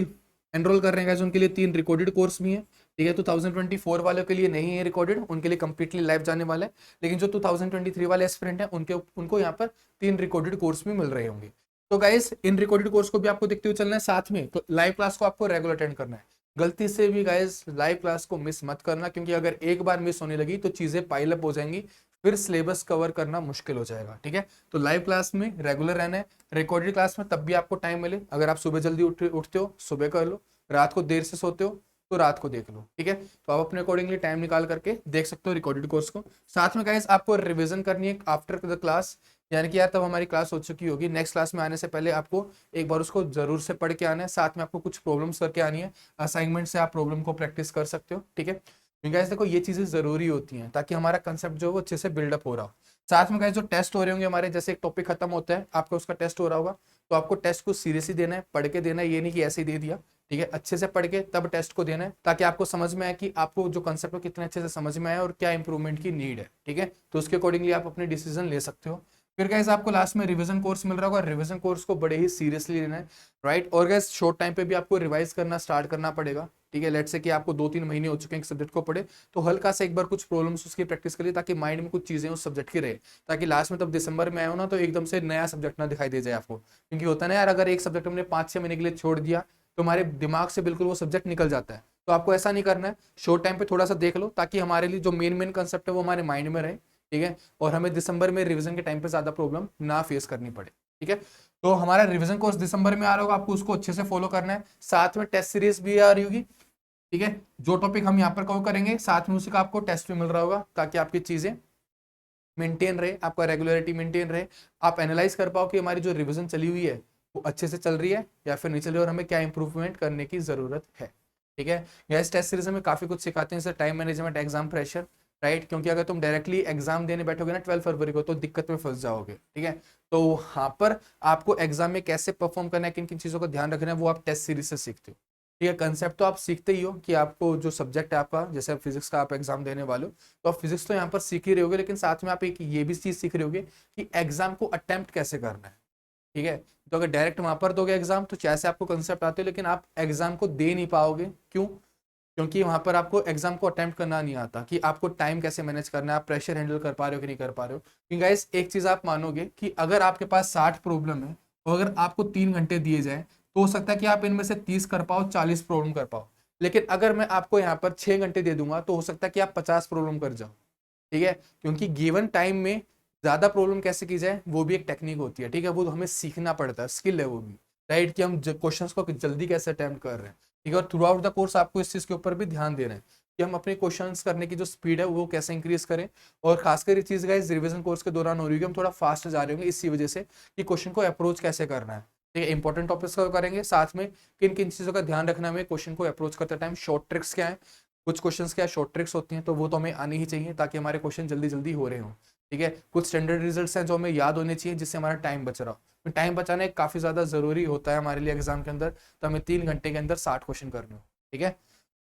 एनरोल कर रहे हैं गाइस उनके लिए 3 रिकॉर्डेड कोर्स भी हैं। ठीक है, 2024 वालों के लिए नहीं है रिकॉर्डेड, उनके लिए कंप्लीटली लाइव जाने वाला है। लेकिन जो 2023 वाले एस्पिरेंट हैं उनको यहाँ पर 3 रिकॉर्डेड कोर्स भी मिल रहे होंगे। तो गाइस इन रिकॉर्डेड कोर्स को भी आपको देखते हुए चलना है, साथ में लाइव क्लास को आपको रेगुलर अटेंड करना है। गलती से भी गाइस लाइव क्लास को मिस मत करना, क्योंकि अगर एक बार मिस होने लगी तो चीजें पाइल अप हो जाएंगी, फिर सिलेबस कवर करना मुश्किल हो जाएगा। ठीक है, तो लाइव क्लास में रेगुलर रहना है। रिकॉर्डेड क्लास में तब भी आपको टाइम मिले, अगर आप सुबह जल्दी उठते हो सुबह कर लो, रात को देर से सोते हो तो रात को देख लो। ठीक है, तो आप अपने अकॉर्डिंगली टाइम निकाल करके देख सकते हो रिकॉर्डेड कोर्स को। साथ में गाइस आपको रिवीजन करनी है आफ्टर द क्लास, यानी कि यार तब हमारी क्लास हो चुकी होगी, नेक्स्ट क्लास में आने से पहले आपको एक बार उसको जरूर से पढ़ के आना है। साथ में आपको कुछ प्रॉब्लम्स करके आनी है, असाइनमेंट से आप प्रॉब्लम को प्रैक्टिस कर सकते हो। ठीक है, गाइस देखो ये चीजें जरूरी होती हैं ताकि हमारा कंसेप्ट जो है वो अच्छे से बिल्डअप हो रहा हो। साथ में गाइस जो टेस्ट हो रहे होंगे हमारे, जैसे एक टॉपिक खत्म होता है आपका उसका टेस्ट हो रहा होगा, तो आपको टेस्ट को सीरियसली देना है, पढ़ के देना है, ये नहीं कि ऐसे ही दे दिया। ठीक है, अच्छे से पढ़ के तब टेस्ट को देना है, ताकि आपको समझ में आए कि आपको जो कंसेप्ट है कितने अच्छे से समझ में आया और क्या इंप्रूवमेंट की नीड है। ठीक है, तो उसके अकॉर्डिंगली आप अपने डिसीजन ले सकते हो। फिर गाइस आपको लास्ट में रिवीजन कोर्स मिल रहा होगा, रिवीजन कोर्स को बड़े ही सीरियसली लेना है, राइट। और गाइस शॉर्ट टाइम पे भी आपको रिवाइज करना स्टार्ट करना पड़ेगा। ठीक है, लेट्स से कि आपको 2-3 महीने हो चुके हैं एक सब्जेक्ट को पढ़े, तो हल्का सा एक बार कुछ प्रॉब्लम्स उसकी प्रैक्टिस करिए, ताकि माइंड में कुछ चीजें उस सब्जेक्ट की रहे, ताकि लास्ट में तब दिसंबर में आए हो ना तो एकदम से नया सब्जेक्ट ना दिखाई दे जाए आपको। क्योंकि होता है ना यार, अगर एक सब्जेक्ट हमने 5-6 महीने के लिए छोड़ दिया तो हमारे दिमाग से बिल्कुल वो सब्जेक्ट निकल जाता है। तो आपको ऐसा नहीं करना है, शॉर्ट टाइम पे थोड़ा सा देख लो, ताकि हमारे लिए जो मेन कंसेप्ट है वो हमारे माइंड में रहे। ठीक है, और हमें दिसंबर में रिवीजन के टाइम पे ज्यादा प्रॉब्लम ना फेस करनी पड़े। ठीक है, तो हमारा रिवीजन कोर्स दिसंबर में आ रहा होगा, आपको उसको अच्छे से फॉलो करना है। साथ में टेस्ट सीरीज भी आ रही होगी। ठीक है, जो टॉपिक हम यहाँ पर कवर करेंगे साथ में उसी का आपको टेस्ट भी मिल रहा होगा, ताकि आपकी चीजें मेंटेन रहे, आपका रेगुलरिटी मेंटेन रहे, आप एनालाइज कर पाओ कि हमारी जो रिवीजन चली हुई है वो अच्छे से चल रही है या फिर नहीं चल रही है, और हमें क्या इंप्रूवमेंट करने की जरूरत है। ठीक है, गैस टेस्ट सीरीज में काफी कुछ सिखाते हैं, जैसे time management, exam pressure, right. क्योंकि अगर तुम डायरेक्टली एग्जाम देने बैठोगे ना 12 फरवरी को तो दिक्कत में फंस जाओगे। ठीक है, तो वहां पर आपको एग्जाम में कैसे परफॉर्म करना है, किन किन चीजों का ध्यान रखना है, वो आप टेस्ट सीरीज से सीखते हो। ठीक है। कंसेप्ट तो आप सीखते ही हो कि आपको जो सब्जेक्ट है आपका, जैसे फिजिक्स का आप एग्जाम देने वाले हो तो आप फिजिक्स तो यहाँ पर सीख ही रहे होगे, लेकिन साथ में आप एक ये भी चीज सीख रहे होगे कि एग्जाम को अटेम्प्ट कैसे करना है। ठीक है। तो अगर डायरेक्ट वहां पर दोगे एग्जाम तो जैसे आपको कंसेप्ट आते हो, लेकिन आप एग्जाम को दे नहीं पाओगे। क्यों? क्योंकि वहां पर आपको एग्जाम को अटेम्प्ट करना नहीं आता कि आपको टाइम कैसे मैनेज करना है, आप प्रेशर हैंडल कर पा रहे हो कि नहीं कर पा रहे हो। क्योंकि गाइस एक चीज आप मानोगे कि अगर आपके पास 60 प्रॉब्लम है और अगर आपको 3 घंटे दिए जाए तो हो सकता है कि आप इनमें से 30 कर पाओ, 40 प्रॉब्लम कर पाओ। लेकिन अगर मैं आपको यहाँ पर 6 घंटे दे दूंगा तो हो सकता है कि आप 50 प्रॉब्लम कर जाओ। ठीक है। क्योंकि गिवन टाइम में ज्यादा प्रॉब्लम कैसे की जाए वो भी एक टेक्निक होती है। ठीक है। वो हमें सीखना पड़ता है, स्किल है वो भी, राइट, कि हम क्वेश्चंस को जल्दी कैसे अटेम्प्ट कर रहे हैं। ठीक है। और थ्रू आउट द कोर्स आपको इस चीज के ऊपर भी ध्यान दे रहे हैं कि हम अपने क्वेश्चंस करने की जो स्पीड है वो कैसे इंक्रीज करें। और खासकर ये चीज गाइस रिवीजन कोर्स के दौरान हो रही है, हम थोड़ा फास्ट जा रहे होंगे इसी वजह से कि क्वेश्चन को अप्रोच कैसे करना है। ठीक है। इंपॉर्टेंट टॉपिक्स को करेंगे, साथ में किन किन चीजों का ध्यान रखना है हमें क्वेश्चन को अप्रोच करते टाइम, शॉर्ट ट्रिक्स क्या है, कुछ क्वेश्चंस क्या शॉर्ट ट्रिक्स होती हैं तो वो तो हमें आनी ही चाहिए ताकि हमारे क्वेश्चन जल्दी जल्दी हो रहे हों। ठीक है। कुछ स्टैंडर्ड रिजल्ट्स हैं जो हमें याद होने चाहिए जिससे हमारा टाइम बच रहा हो। टाइम बचाना काफी ज्यादा जरूरी होता है हमारे लिए एग्जाम के अंदर, तो हमें 3 घंटे के अंदर 60 क्वेश्चन करने हो। ठीक है।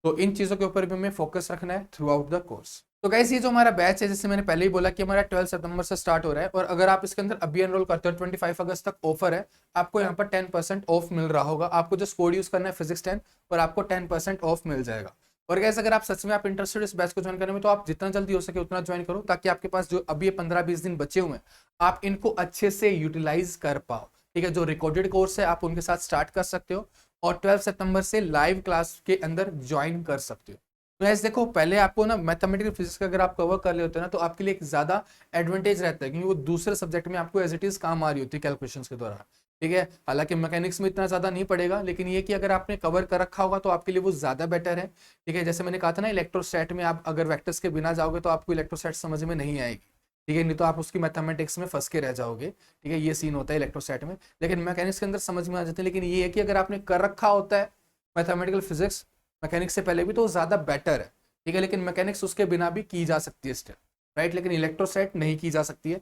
तो इन चीजों के ऊपर भी हमें फोकस रखना है थ्रू आउट द कोर्स। तो गाइस ये जो हमारा बैच है, जैसे मैंने पहले ही बोला कि हमारा 12 सितंबर से स्टार्ट हो रहा है, और अगर आप इसके अंदर अभी एनरोल करते हो 25 अगस्त तक ऑफर है, आपको यहाँ पर 10% ऑफ मिल रहा होगा। आपको जो कोड यूज करना है फिजिक्स 10 और आपको 10% ऑफ मिल जाएगा। और गैस अगर आप सच में आप इंटरेस्टेड इस बैच को ज्वाइन करने में तो आप जितना जल्दी हो सके उतना ज्वाइन करो, ताकि आपके पास जो अभी 15-20 दिन बचे हुए हैं आप इनको अच्छे से यूटिलाइज कर पाओ। ठीक है। जो रिकॉर्डेड कोर्स है आप उनके साथ स्टार्ट कर सकते हो और 12 सितंबर से लाइव क्लास के अंदर ज्वाइन कर सकते हो। तो ऐसे देखो, पहले आपको ना मैथमेटिकल फिजिक्स का अगर आप कवर कर ले होते हैं ना तो आपके लिए एक ज्यादा एडवांटेज रहता है, क्योंकि वो दूसरे सब्जेक्ट में आपको एज इट इज काम आ रही होती है कैलकुलेशंस के दौरान। ठीक है। हालांकि मैकेनिक्स में इतना ज्यादा नहीं पड़ेगा, लेकिन ये कि अगर आपने कवर कर रखा होगा तो आपके लिए वो ज्यादा बेटर है। ठीक है। जैसे मैंने कहा था ना, इलेक्ट्रोस्टैट में आप अगर वेक्टर्स के बिना जाओगे तो आपको इलेक्ट्रोस्टैट समझ में नहीं आएगी। ठीक है। नहीं तो आप उसकी मैथमेटिक्स में फंस के रह जाओगे। ठीक है। ये सीन होता है इलेक्ट्रोस्टैट में, लेकिन मैकेनिक्स के अंदर समझ में आ जाते हैं। लेकिन ये है कि अगर आपने कर रखा होता है मैथमेटिकल फिजिक्स मैकेनिक्स से पहले भी तो ज्यादा बेटर है। ठीक है। लेकिन मैकेनिक्स उसके बिना भी की जा सकती है स्टेप, राइट, लेकिन इलेक्ट्रोस्टैट नहीं की जा सकती है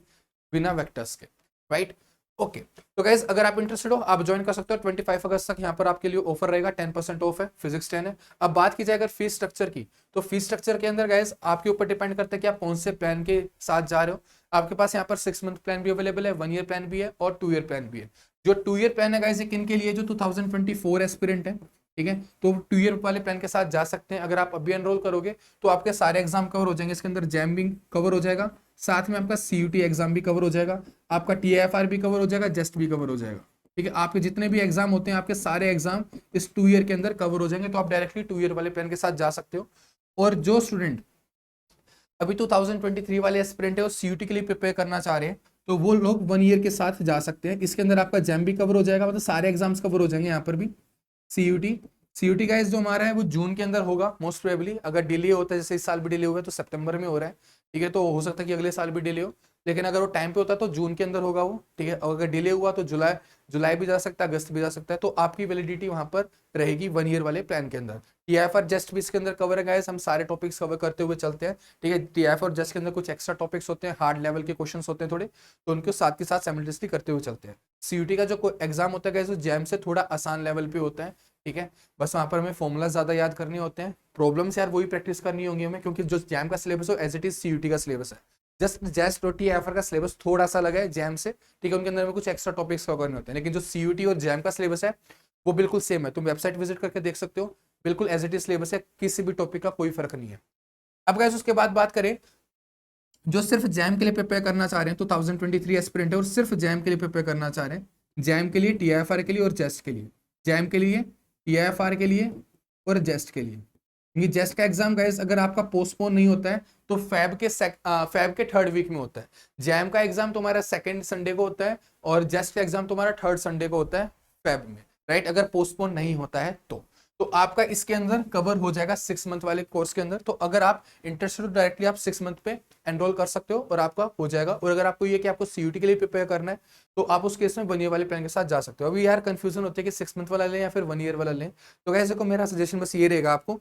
बिना वेक्टर्स के, राइट। ओके। तो गाइज अगर आप इंटरेस्टेड हो आप ज्वाइन कर सकते हो। 25 अगस्त तक यहाँ पर आपके लिए ऑफर रहेगा, 10% ऑफ है, फिजिक्स 10 है। अब बात की जाए अगर फीस स्ट्रक्चर की, तो फीस स्ट्रक्चर के अंदर गाइज आपके ऊपर डिपेंड करता है कि आप कौन से प्लान के साथ जा रहे हो। आपके पास यहाँ पर 6 मंथ प्लान भी अवेलेबल है, 1 ईयर प्लान भी है और 2 ईयर प्लान भी है। जो 2 ईयर प्लान है गाइज किन के लिए, जो 2024 एस्पिरेंट है। ठीक है। तो 2 ईयर वाले प्लान के साथ जा सकते हैं। अगर आप अभी एनरोल करोगे तो आपके सारे एग्जाम कवर हो जाएंगे, इसके अंदर जैम भी कवर हो जाएगा, साथ में आपका सीयूटी एग्जाम भी कवर हो जाएगा, आपका टीएफआर भी कवर हो जाएगा, जस्ट भी कवर हो जाएगा। ठीक है। आपके जितने भी एग्जाम होते हैं आपके सारे एग्जाम इस 2 ईयर के अंदर कवर हो जाएंगे, तो आप डायरेक्टली 2 ईयर वाले प्लान के साथ जा सकते हो। और जो स्टूडेंट अभी 2023 वाले एस्पिरेंट है और सीयूटी के लिए प्रिपेयर करना चाह रहे हैं तो वो लोग 1 ईयर के साथ जा सकते हैं। इसके अंदर आपका जैम भी कवर हो जाएगा, मतलब सारे एग्जाम्स कवर हो जाएंगे यहाँ पर भी। सीयूटी सीयूटी गाइस जो हमारा है वो जून के अंदर होगा मोस्ट प्रोबेबली। अगर डिले होता है, जैसे इस साल भी डिले हुआ है तो सितंबर में हो रहा है। ठीक है। तो हो सकता है कि अगले साल भी डिले हो, लेकिन अगर वो टाइम पे होता है तो जून के अंदर होगा वो। ठीक है। और अगर डिले हुआ तो जुलाई जुलाई भी जा सकता है, अगस्त भी जा सकता है। तो आपकी वैलिडिटी वहां पर रहेगी 1 ईयर वाले प्लान के अंदर। टीएफआर जस्ट भी इसके अंदर कवर है गाइस, हम सारे टॉपिक्स कवर करते हुए चलते हैं। ठीक है। टीएफआर जस्ट के अंदर कुछ एक्स्ट्रा टॉपिक्स होते हैं, हार्ड लेवल के क्वेश्चंस होते हैं थोड़े, तो उनको साथ के साथ साइमल्टेनियसली करते हुए चलते हैं। सीयूटी का जो एग्जाम होता है गाइस वो जैम से थोड़ा आसान लेवल पे होता है। ठीक है। बस वहां पर हमें फॉर्मूला ज्यादा याद करने होते हैं, प्रॉब्लम्स यार वही प्रैक्टिस करनी होंगी हमें, क्योंकि जो जैम का सिलेबस हो एज इट इज सीयूटी का सिलेबस है। जस्ट टीएफआर का सिलेबस थोड़ा सा लगा है जैम से। ठीक है। उनके अंदर में कुछ एक्स्ट्रा टॉपिक्स कवर करने होते हैं, लेकिन जो सीयूटी और जैम का सिलेबस है वो बिल्कुल सेम है। तुम वेबसाइट विजिट करके देख सकते हो, बिल्कुल एज इट इज सिलेबस है, किसी भी टॉपिक का कोई फर्क नहीं है। अब गाइस उसके बाद बात करें जो सिर्फ जैम के लिए प्रिपेयर करना चाह रहे हैं, 2023 एस्पिरेंट है और सिर्फ जैम के लिए प्रिपेयर करना चाह रहे हैं, जैम के लिए, टीआईएफआर के लिए और जेस्ट के लिए। जैम के लिए, टीआईएफआर के लिए और जेस्ट के लिए। ये जेस्ट का एग्जाम गाइस अगर आपका पोस्टपोन नहीं होता है तो फैब के 3rd वीक में होता है। जैम का एग्जाम तुम्हारा 2nd संडे को होता है और जेस्ट का एग्जाम तुम्हारा 3rd संडे को होता है फैब में, राइट, अगर पोस्टपोन नहीं होता है तो आपका इसके अंदर कवर हो जाएगा 6 मंथ वाले कोर्स के अंदर। तो अगर आप इंटरेस्टेड हो डायरेक्टली आप 6 मंथ पे एनरोल कर सकते हो और आपका हो जाएगा। और अगर आपको ये कि आपको सीयूटी के लिए प्रिपेयर करना है तो आप उस केस में 1 ईयर वाले प्लान के साथ जा सकते हो। अभी यार कंफ्यूजन होती है कि 6 मंथ वाला लें या फिर 1 ईयर वाला लें, तो कैसे को मेरा सजेशन बस ये रहेगा आपको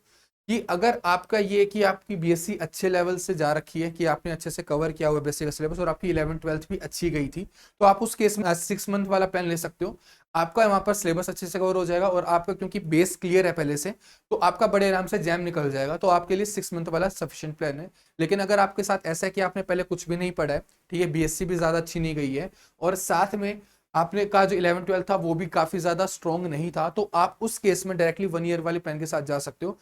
कि अगर आपका ये कि आपकी बीएससी अच्छे लेवल से जा रखी है, कि आपने अच्छे से कवर किया हुआ बेसिक सिलेबस और आपकी 11th-12th भी अच्छी गई थी, तो आप उस केस में 6 मंथ वाला प्लान ले सकते हो। आपका वहां पर सिलेबस अच्छे से कवर हो जाएगा और आपका क्योंकि बेस क्लियर है पहले से, तो आपका बड़े आराम से जैम निकल जाएगा, तो आपके लिए 6 मंथ वाला सफिशिएंट प्लान है। लेकिन अगर आपके साथ ऐसा है कि आपने पहले कुछ भी नहीं पढ़ा है, ठीक है, बीएससी भी ज्यादा अच्छी नहीं गई है और साथ में आपने का जो 11th-12th था वो भी काफी ज्यादा स्ट्रॉन्ग नहीं था, तो आप उस केस में डायरेक्टली 1 ईयर वाले प्लान के साथ जा सकते हो।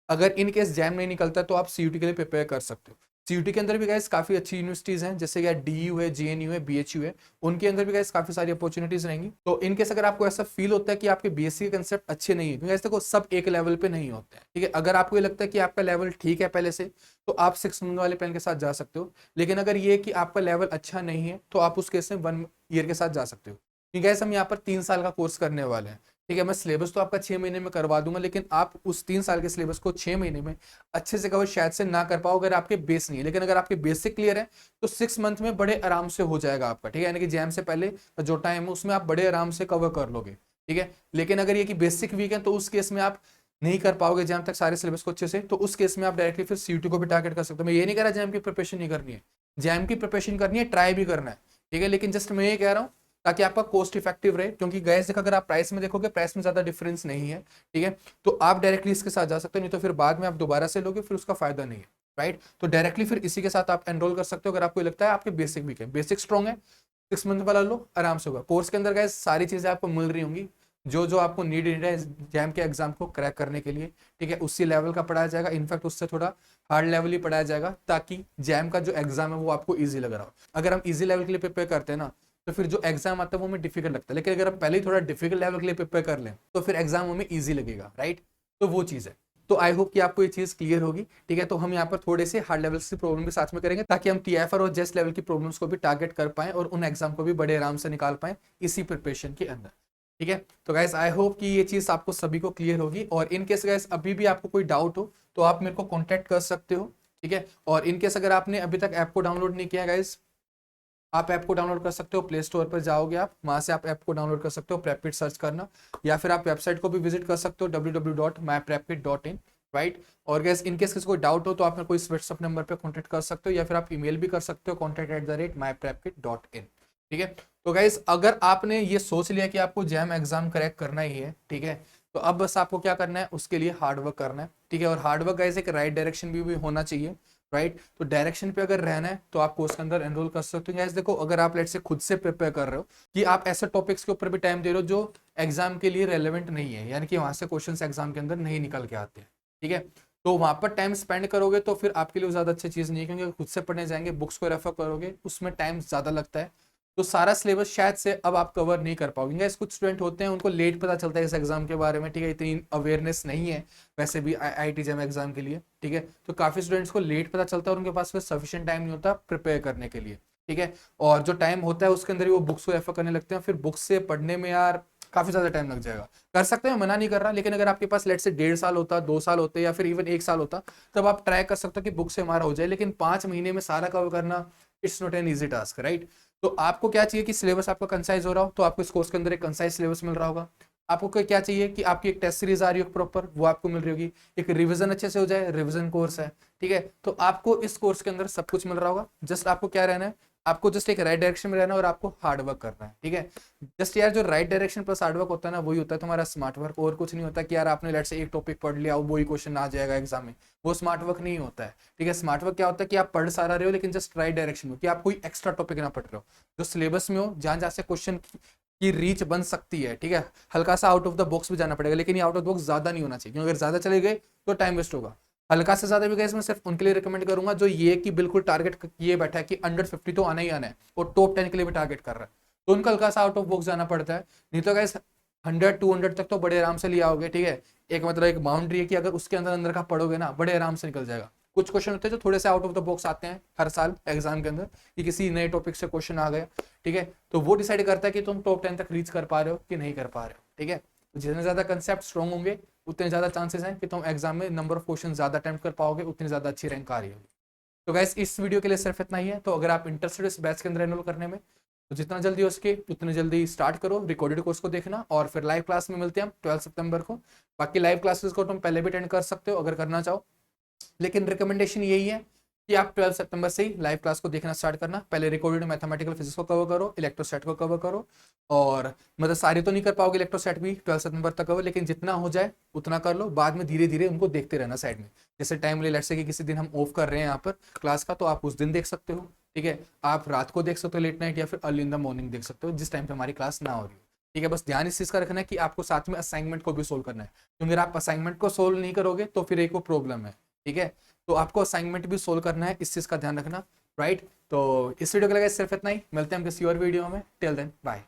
अगर इन केस जैम नहीं निकलता तो आप सीयूटी के लिए प्रिपेयर कर सकते हो। सीयूटी के अंदर भी गाइस काफी अच्छी यूनिवर्सिटीज हैं, जैसे कि डीयू है, जेएनयू है, बीएचयू है, उनके अंदर भी गाइस काफी सारी अपॉर्चुनिटीज रहेंगी। तो इन केस अगर आपको ऐसा फील होता है कि आपके बीएससी के कंसेप्ट अच्छे नहीं है, क्योंकि ऐसे देखो सब एक लेवल पे नहीं होते हैं, ठीक है, अगर आपको ये लगता है कि आपका लेवल ठीक है पहले से, तो आप 6 मंथ वाले प्लान के साथ जा सकते हो। लेकिन अगर ये कि आपका लेवल अच्छा नहीं है, तो आप उस केस में 1 ईयर के साथ जा सकते हो। क्योंकि गाइस हम यहाँ पर 3 साल का कोर्स करने वाले हैं, ठीक है, मैं सिलेबस तो आपका 6 महीने में करवा दूंगा, लेकिन आप उस 3 साल के सिलेबस को 6 महीने में अच्छे से कवर शायद से ना कर पाओ अगर आपके बेस नहीं है। लेकिन अगर आपके बेसिक क्लियर है तो 6 मंथ में बड़े आराम से हो जाएगा आपका, ठीक है, यानी कि जैम से पहले जो टाइम है उसमें आप बड़े आराम से कवर कर लोगे, ठीक है। लेकिन अगर ये कि बेसिक वीक है तो उस केस में आप नहीं कर पाओगे जैम तक सारे सिलेबस को अच्छे से, तो उस केस में आप डायरेक्टली फिर सीयूटी को भी टारगेट कर सकते हो। मैं ये नहीं कह रहा जैम की प्रिपरेशन नहीं करनी है, जैम की प्रिपरेशन करनी है, ट्राई भी करना है, ठीक है, लेकिन जस्ट मैं ये कह रहा हूँ ताकि आपका कॉस्ट इफेक्टिव रहे, क्योंकि गैस अगर आप प्राइस में देखोगे प्राइस में ज्यादा डिफरेंस नहीं है, ठीक है, तो आप डायरेक्टली इसके साथ जा सकते हो, नहीं तो फिर बाद में आप दोबारा से लोगे फिर उसका फायदा नहीं है, राइट। तो डायरेक्टली फिर इसी के साथ आप एनरोल कर सकते हो अगर आपको लगता है आपके बेसिक वीक है, बेसिक स्ट्रॉन्ग है, 6 मंथ वाला लो, आराम से होगा। कोर्स के अंदर गैस सारी चीजें आपको मिल रही होंगी जो जो आपको नीड है जैम के एग्जाम को क्रैक करने के लिए, ठीक है, उसी लेवल का पढ़ाया जाएगा, इनफैक्ट उससे थोड़ा हार्ड लेवल ही पढ़ाया जाएगा, ताकि जैम का जो एग्जाम है वो आपको ईजी लग रहा हो। अगर हम ईजी लेवल के लिए प्रिपेयर करते हैं ना, तो फिर जो एग्जाम आता है वो हमें डिफिकल्ट लगता है, लेकिन अगर हम पहले ही थोड़ा डिफिकल्ट लेवल के लिए प्रिपेयर कर लें तो फिर एग्जाम हमें ईजी लगेगा, राइट। तो वो चीज़ है। तो आई होप कि आपको ये चीज क्लियर होगी, ठीक है। तो हम यहाँ पर थोड़े से हार्ड लेवल की प्रॉब्लम भी साथ में करेंगे, ताकि हम टीएफआर और जेस्ट लेवल की प्रॉब्लम्स को भी टारगेट कर पाएं और उन एग्जाम को भी बड़े आराम से निकाल पाएं इसी प्रिपरेशन के अंदर, ठीक है। तो गाइस आई होप कि ये चीज आपको सभी को क्लियर होगी, और इन केस गाइस अभी भी आपको कोई डाउट हो तो आप मेरे को कॉन्टेक्ट कर सकते हो, ठीक है। और इन केस अगर आपने अभी तक ऐप को डाउनलोड नहीं किया गाइस, आप ऐप को डाउनलोड कर सकते हो, प्ले स्टोर पर जाओगे आप, वहां से आप ऐप को डाउनलोड कर सकते हो, प्रेपकिट सर्च करना, या फिर आप वेबसाइट को भी विजिट कर सकते हो www.myprepkit.in, राइट। और गैस इन केस किसी को डाउट हो तो आप मेरे को इस व्हाट्सएप नंबर पे कांटेक्ट कर सकते हो, या फिर आप ईमेल भी कर सकते हो contact@myprepkit.in, ठीक है। तो गाइस अगर आपने ये सोच लिया कि आपको जैम एग्जाम क्रैक करना ही है, ठीक है, तो अब बस आपको क्या करना है, उसके लिए हार्डवर्क करना है, ठीक है। और हार्डवर्क गाइस एक राइट डायरेक्शन भी होना चाहिए, राइट। तो डायरेक्शन पे अगर रहना है तो आप कोर्स के अंदर एनरोल कर सकते हो। गाइस देखो, अगर आप लेट से खुद से प्रिपेयर कर रहे हो कि आप ऐसे टॉपिक्स के ऊपर भी टाइम दे रहे हो जो एग्जाम के लिए रेलेवेंट नहीं है, यानी कि वहां से क्वेश्चंस एग्जाम के अंदर नहीं निकल के आते हैं, ठीक है, तो वहां पर टाइम स्पेंड करोगे तो फिर आपके लिए ज्यादा अच्छी चीज नहीं है, क्योंकि खुद से पढ़ने जाएंगे, बुक्स को रेफर करोगे, उसमें टाइम ज्यादा लगता है, तो सारा सिलेबस शायद से अब आप कवर नहीं कर पाओगे। कुछ स्टूडेंट होते हैं उनको लेट पता चलता है इस एग्जाम के बारे में, ठीक है, इतनी अवेयरनेस नहीं है वैसे भी आईआईटी जैम एग्जाम के लिए, ठीक है, तो काफी स्टूडेंट्स को लेट पता चलता है और उनके पास फिर सफिशिएंट टाइम नहीं होता प्रिपेयर करने के लिए, ठीक है। और जो टाइम होता है उसके अंदर ही वो बुक्स को रेफर करने लगते हैं, फिर बुक्स से पढ़ने में यार काफी ज्यादा टाइम लग जाएगा। कर सकते हैं, मना नहीं कर रहा, लेकिन अगर आपके पास लेट से 1.5 साल होता, 2 साल होते, या फिर इवन 1 साल होता, तब आप ट्राई कर सकते हो कि बुक से हमारा हो जाए, लेकिन 5 महीने में सारा कवर करना it's not an easy task, right. तो आपको क्या चाहिए कि सिलेबस आपका कंसाइज हो रहा हो, तो आपको इस कोर्स के अंदर एक कंसाइज सिलेबस मिल रहा होगा। आपको क्या चाहिए कि आपकी एक टेस्ट सीरीज आ रही हो प्रॉपर, वो आपको मिल रही होगी, एक रिवीजन अच्छे से हो जाए, रिवीजन कोर्स है, ठीक है, तो आपको इस कोर्स के अंदर सब कुछ मिल रहा होगा। जस्ट आपको क्या रहना है, आपको जस्ट एक राइट डायरेक्शन में रहना है और आपको हार्ड वर्क करना है, ठीक है। जस्ट यार जो right direction plus hard work होता है ना, वही होता है तुम्हारा स्मार्ट वर्क, और कुछ नहीं होता कि यार आपने लेट से एक टॉपिक पढ़ लिया वही क्वेश्चन आ जाएगा एग्जाम में, वो स्मार्ट वर्क नहीं होता है, ठीक है। स्मार्ट वर्क क्या होता है कि आप पढ़ सारा रहे हो लेकिन जस्ट राइट डायरेक्शन में, कि आप कोई एक्स्ट्रा टॉपिक ना पढ़ रहे हो, जो सिलेबस में हो, जहां जहां से क्वेश्चन की रीच बन सकती है, ठीक है, हल्का सा आउट ऑफ द बॉक्स भी जाना पड़ेगा, लेकिन ये आउट ऑफ द बॉक्स ज्यादा नहीं होना चाहिए, क्योंकि अगर ज्यादा चले गए तो टाइम वेस्ट होगा। हल्का से ज्यादा भी गए मैं सिर्फ उनके लिए रिकमेंड करूंगा जो ये कि बिल्कुल टारगेट किए बैठा है कि अंडर 50 तो आना ही आना है, और टॉप 10 के लिए भी टारगेट कर रहा है, तो उनका हल्का सा आउट ऑफ बॉक्स जाना पड़ता है। नहीं तो गाइस 100-200 तक तो बड़े आराम से ले आओगे, ठीक है। एक मतलब एक बाउंड्री है कि अगर उसके अंदर अंदर का पढ़ोगे ना, बड़े आराम से निकल जाएगा। कुछ क्वेश्चन होते हैं जो थोड़े से आउट ऑफ द बॉक्स आते हैं हर साल एग्जाम के अंदर, कि किसी नए टॉपिक से क्वेश्चन आ गया, ठीक है, तो वो डिसाइड करता है कि तुम टॉप 10 तक रीच कर पा रहे हो कि नहीं कर पा रहे हो, ठीक है। तो जितने ज्यादा कंसेप्ट स्ट्रॉन्ग होंगे उतने ज्यादा चांसेस हैं कि तुम एग्जाम में नंबर ऑफ क्वेश्चन ज्यादा अटेम्प्ट कर पाओगे, उतनी ज्यादा अच्छी रैंक आ रही होगी। तो गाइस इस वीडियो के लिए सिर्फ इतना ही है। तो अगर आप इंटरेस्टेड इस बैच के अंदर एनरोल करने में, तो जितना जल्दी हो सके उतने जल्दी स्टार्ट करो रिकॉर्डेड कोर्स को देखना, और फिर लाइव क्लास में मिलते हैं हम 12 सितंबर को। बाकी लाइव क्लासेस को तुम पहले भी अटेंड कर सकते हो अगर करना चाहो, लेकिन रिकमेंडेशन यही है कि आप 12 सितंबर से ही लाइव क्लास को देखना स्टार्ट करना। पहले रिकॉर्डेड मैथमेटिकल फिजिक्स को कवर करो, इलेक्ट्रोस्टैट को कवर करो, और मतलब सारे तो नहीं कर पाओगे इलेक्ट्रोस्टैट भी 12 सितंबर तक कवर, लेकिन जितना हो जाए उतना कर लो। बाद में धीरे धीरे उनको देखते रहना साइड में, जैसे टाइम ले, लेट्स से कि किसी दिन हम ऑफ कर रहे हैं यहाँ पर क्लास का, तो आप उस दिन देख सकते हो, ठीक है। आप रात को देख सकते हो लेट नाइट, या फिर अर्ली इन द मॉर्निंग देख सकते हो, जिस टाइम पे हमारी क्लास ना हो रही हो, ठीक है। बस ध्यान इस चीज़ का रखना है कि आपको साथ में असाइनमेंट को भी सोल्व करना है, क्योंकि अगर आप असाइनमेंट को सोल्व नहीं करोगे तो फिर एक वो प्रॉब्लम है, ठीक है। तो आपको असाइनमेंट भी सोल्व करना है, इस चीज़ का ध्यान रखना, राइट। तो इस वीडियो के लिए सिर्फ इतना ही, मिलते हैं हम किसी और वीडियो में, टिल देन बाय।